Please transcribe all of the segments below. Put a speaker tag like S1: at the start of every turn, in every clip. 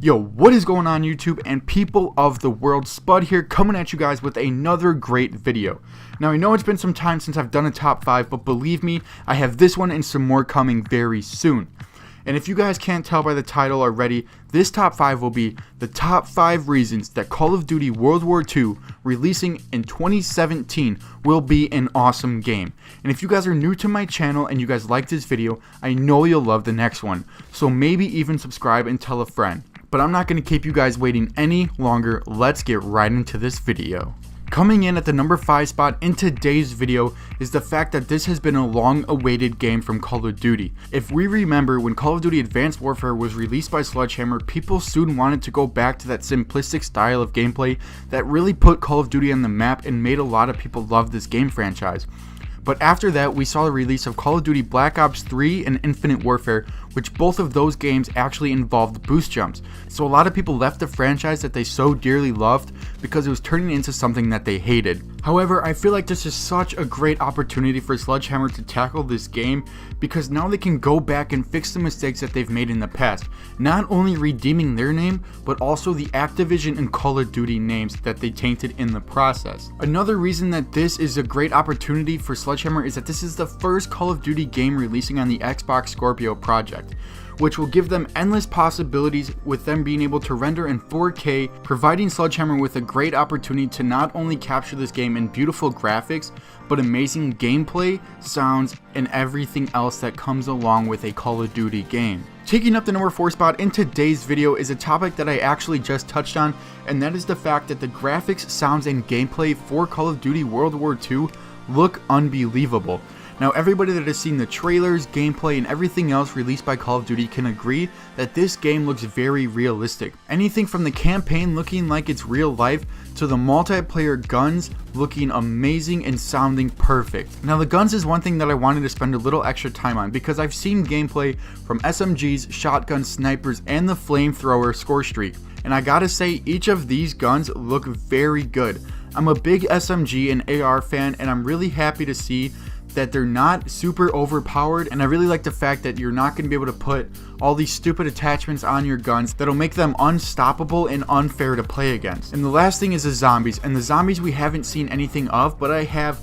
S1: Yo, what is going on YouTube and people of the world? Spud here, coming at you guys with another great video. Now I know it's been some time since I've done a top 5, but believe me, I have this one and some more coming very soon. And if you guys can't tell by the title already, this top 5 will be the top 5 reasons that Call of Duty World War II, releasing in 2017, will be an awesome game. And if you guys are new to my channel and you guys like this video, I know you'll love the next one. So maybe even subscribe and tell a friend. But I'm not going to keep you guys waiting any longer. Let's get right into this video. Coming in at the number 5 spot in today's video is the fact that this has been a long-awaited game from Call of Duty. If we remember, when Call of Duty Advanced Warfare was released by Sledgehammer, people soon wanted to go back to that simplistic style of gameplay that really put Call of Duty on the map and made a lot of people love this game franchise. But after that, we saw the release of Call of Duty Black Ops 3 and Infinite Warfare, which both of those games actually involved boost jumps. So a lot of people left the franchise that they so dearly loved because it was turning into something that they hated. However, I feel like this is such a great opportunity for Sledgehammer to tackle this game because now they can go back and fix the mistakes that they've made in the past. Not only redeeming their name, but also the Activision and Call of Duty names that they tainted in the process. Another reason that this is a great opportunity for Sledgehammer is that this is the first Call of Duty game releasing on the Xbox Scorpio project, which will give them endless possibilities with them being able to render in 4K, providing Sledgehammer with a great opportunity to not only capture this game in beautiful graphics, but amazing gameplay, sounds, and everything else that comes along with a Call of Duty game. Taking up the number 4 spot in today's video is a topic that I actually just touched on, and that is the fact that the graphics, sounds, and gameplay for Call of Duty World War II look unbelievable. Now everybody that has seen the trailers, gameplay, and everything else released by Call of Duty can agree that this game looks very realistic. Anything from the campaign looking like it's real life to the multiplayer guns looking amazing and sounding perfect. Now the guns is one thing that I wanted to spend a little extra time on because I've seen gameplay from SMGs, shotguns, snipers, and the flamethrower score streak. And I gotta say, each of these guns look very good. I'm a big SMG and AR fan, and I'm really happy to see that they're not super overpowered, and I really like the fact that you're not going to be able to put all these stupid attachments on your guns that'll make them unstoppable and unfair to play against. And the last thing is the zombies, and the zombies we haven't seen anything of, but I have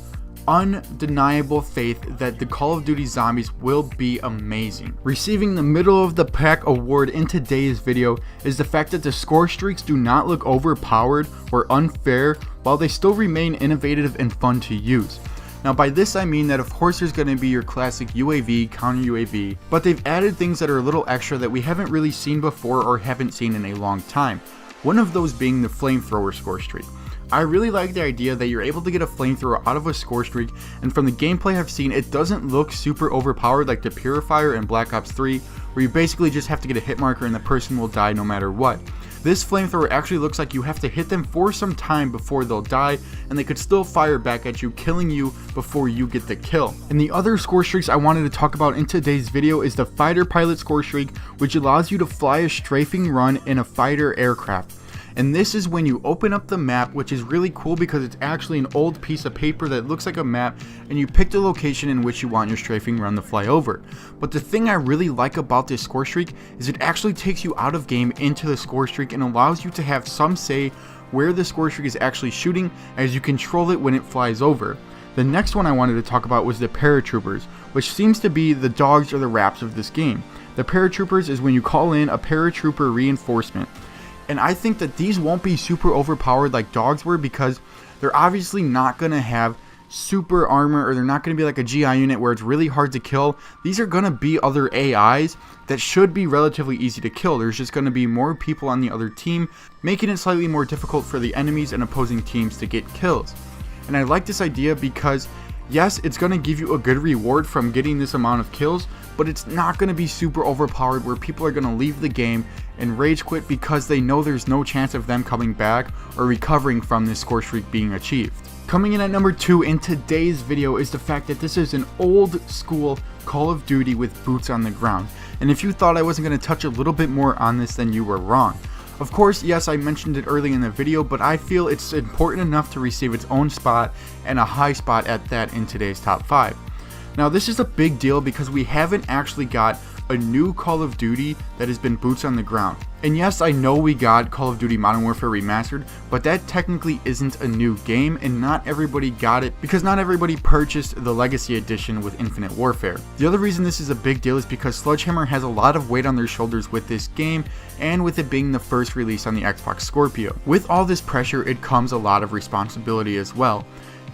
S1: undeniable faith that the Call of Duty zombies will be amazing. Receiving the middle of the pack award in today's video is the fact that the score streaks do not look overpowered or unfair, while they still remain innovative and fun to use. Now by this I mean that of course there's going to be your classic UAV, counter UAV, but they've added things that are a little extra that we haven't really seen before or haven't seen in a long time. One of those being the flamethrower score streak. I really like the idea that you're able to get a flamethrower out of a score streak, and from the gameplay I've seen, it doesn't look super overpowered like the Purifier in Black Ops 3, where you basically just have to get a hit marker and the person will die no matter what. This flamethrower actually looks like you have to hit them for some time before they'll die, and they could still fire back at you, killing you before you get the kill. And the other score streaks I wanted to talk about in today's video is the fighter pilot score streak, which allows you to fly a strafing run in a fighter aircraft. And this is when you open up the map, which is really cool because it's actually an old piece of paper that looks like a map, and you pick the location in which you want your strafing run to fly over. But the thing I really like about this score streak is it actually takes you out of game into the score streak and allows you to have some say where the score streak is actually shooting, as you control it when it flies over. The next one I wanted to talk about was the paratroopers, which seems to be the dogs or the raps of this game. The paratroopers is when you call in a paratrooper reinforcement. And I think that these won't be super overpowered like dogs were because they're obviously not going to have super armor, or they're not going to be like a GI unit where it's really hard to kill. These are going to be other AIs that should be relatively easy to kill. There's just going to be more people on the other team, making it slightly more difficult for the enemies and opposing teams to get kills. And I like this idea because yes, it's going to give you a good reward from getting this amount of kills, but it's not going to be super overpowered where people are going to leave the game and rage quit because they know there's no chance of them coming back or recovering from this score streak being achieved. Coming in at number 2 in today's video is the fact that this is an old school Call of Duty with boots on the ground. And if you thought I wasn't going to touch a little bit more on this, then you were wrong. Of course, yes, I mentioned it early in the video, but I feel it's important enough to receive its own spot, and a high spot at that, in today's top 5. Now this is a big deal because we haven't actually got a new Call of Duty that has been boots on the ground. And yes, I know we got Call of Duty Modern Warfare Remastered, but that technically isn't a new game, and not everybody got it because not everybody purchased the Legacy Edition with Infinite Warfare. The other reason this is a big deal is because Sledgehammer has a lot of weight on their shoulders with this game, and with it being the first release on the Xbox Scorpio. With all this pressure, it comes a lot of responsibility as well.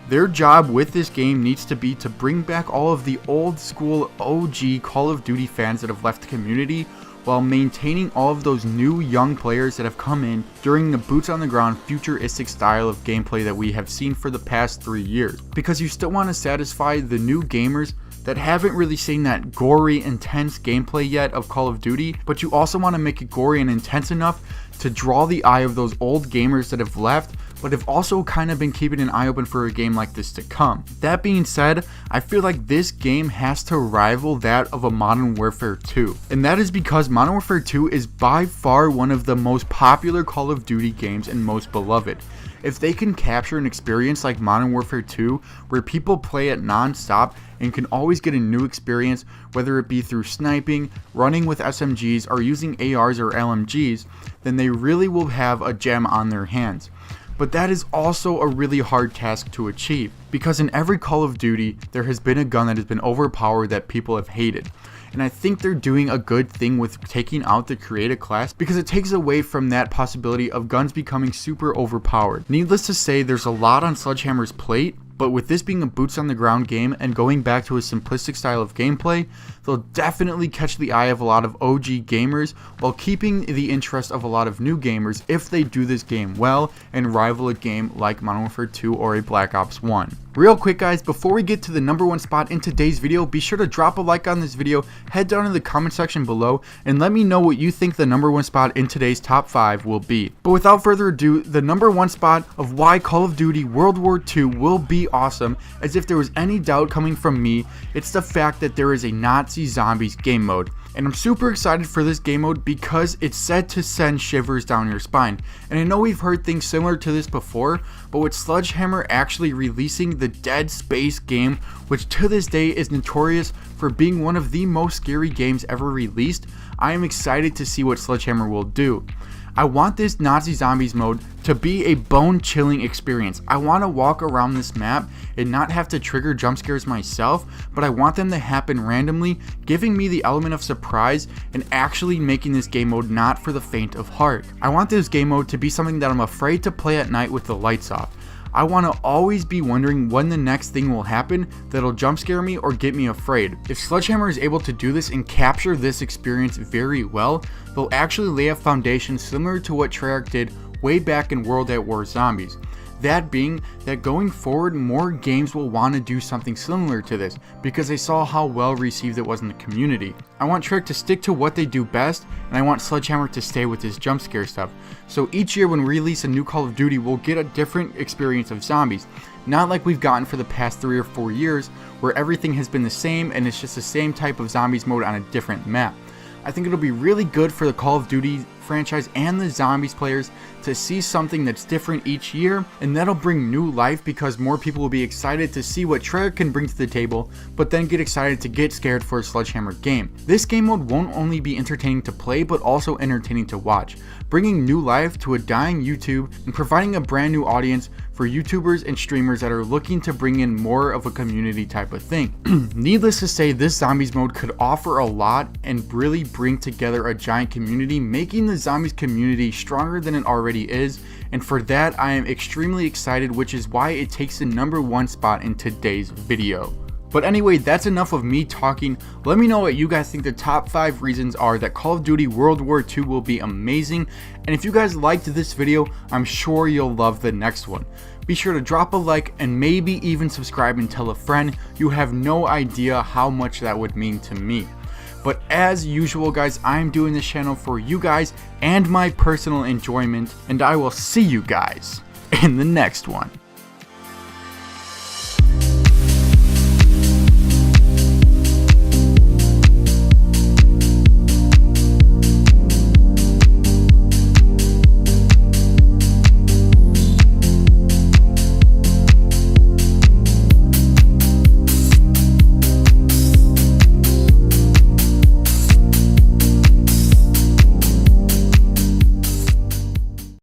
S1: Their job with this game needs to be to bring back all of the old school OG Call of Duty fans that have left the community, while maintaining all of those new young players that have come in during the boots on the ground futuristic style of gameplay that we have seen for the past 3 years. Because you still want to satisfy the new gamers that haven't really seen that gory, intense gameplay yet of Call of Duty, but you also want to make it gory and intense enough to draw the eye of those old gamers that have left, but have also kind of been keeping an eye open for a game like this to come. That being said, I feel like this game has to rival that of a Modern Warfare 2. And that is because Modern Warfare 2 is by far one of the most popular Call of Duty games and most beloved. If they can capture an experience like Modern Warfare 2, where people play it non-stop and can always get a new experience, whether it be through sniping, running with SMGs, or using ARs or LMGs, then they really will have a gem on their hands. But that is also a really hard task to achieve, because in every Call of Duty, there has been a gun that has been overpowered that people have hated. And I think they're doing a good thing with taking out the creative class, because it takes away from that possibility of guns becoming super overpowered. Needless to say, there's a lot on Sledgehammer's plate, but with this being a boots on the ground game and going back to a simplistic style of gameplay, they'll definitely catch the eye of a lot of OG gamers while keeping the interest of a lot of new gamers if they do this game well and rival a game like Modern Warfare 2 or a Black Ops 1. Real quick guys, before we get to the number 1 spot in today's video, be sure to drop a like on this video, head down in the comment section below, and let me know what you think the number 1 spot in today's top 5 will be. But without further ado, the number 1 spot of why Call of Duty World War II will be awesome, as if there was any doubt coming from me, it's the fact that there is a Nazi Zombies game mode. And I'm super excited for this game mode because it's said to send shivers down your spine. And I know we've heard things similar to this before, but with Sledgehammer actually releasing the Dead Space game, which to this day is notorious for being one of the most scary games ever released, I am excited to see what Sledgehammer will do. I want this Nazi Zombies mode to be a bone-chilling experience. I want to walk around this map and not have to trigger jump scares myself, but I want them to happen randomly, giving me the element of surprise and actually making this game mode not for the faint of heart. I want this game mode to be something that I'm afraid to play at night with the lights off. I want to always be wondering when the next thing will happen that'll jump scare me or get me afraid. If Sledgehammer is able to do this and capture this experience very well, they'll actually lay a foundation similar to what Treyarch did way back in World at War Zombies. That being that going forward, more games will want to do something similar to this because they saw how well received it was in the community. I want Treyarch to stick to what they do best, and I want Sledgehammer to stay with this jump scare stuff. So each year when we release a new Call of Duty, we'll get a different experience of zombies. Not like we've gotten for the past 3 or 4 years where everything has been the same and it's just the same type of zombies mode on a different map. I think it'll be really good for the Call of Duty franchise and the zombies players to see something that's different each year, and that'll bring new life because more people will be excited to see what Treyarch can bring to the table, but then get excited to get scared for a Sledgehammer game. This game mode won't only be entertaining to play, but also entertaining to watch, bringing new life to a dying YouTube and providing a brand new audience for YouTubers and streamers that are looking to bring in more of a community type of thing. Needless to say, this zombies mode could offer a lot and really bring together a giant community, making the zombies community stronger than it already is, and for that I am extremely excited, which is why it takes the number 1 spot in today's video. But anyway, that's enough of me talking. Let me know what you guys think the top 5 reasons are that Call of Duty World War II will be amazing. And if you guys liked this video, I'm sure you'll love the next one. Be sure to drop a like and maybe even subscribe and tell a friend. You have no idea how much that would mean to me. But as usual guys, I'm doing this channel for you guys and my personal enjoyment, and I will see you guys in the next one.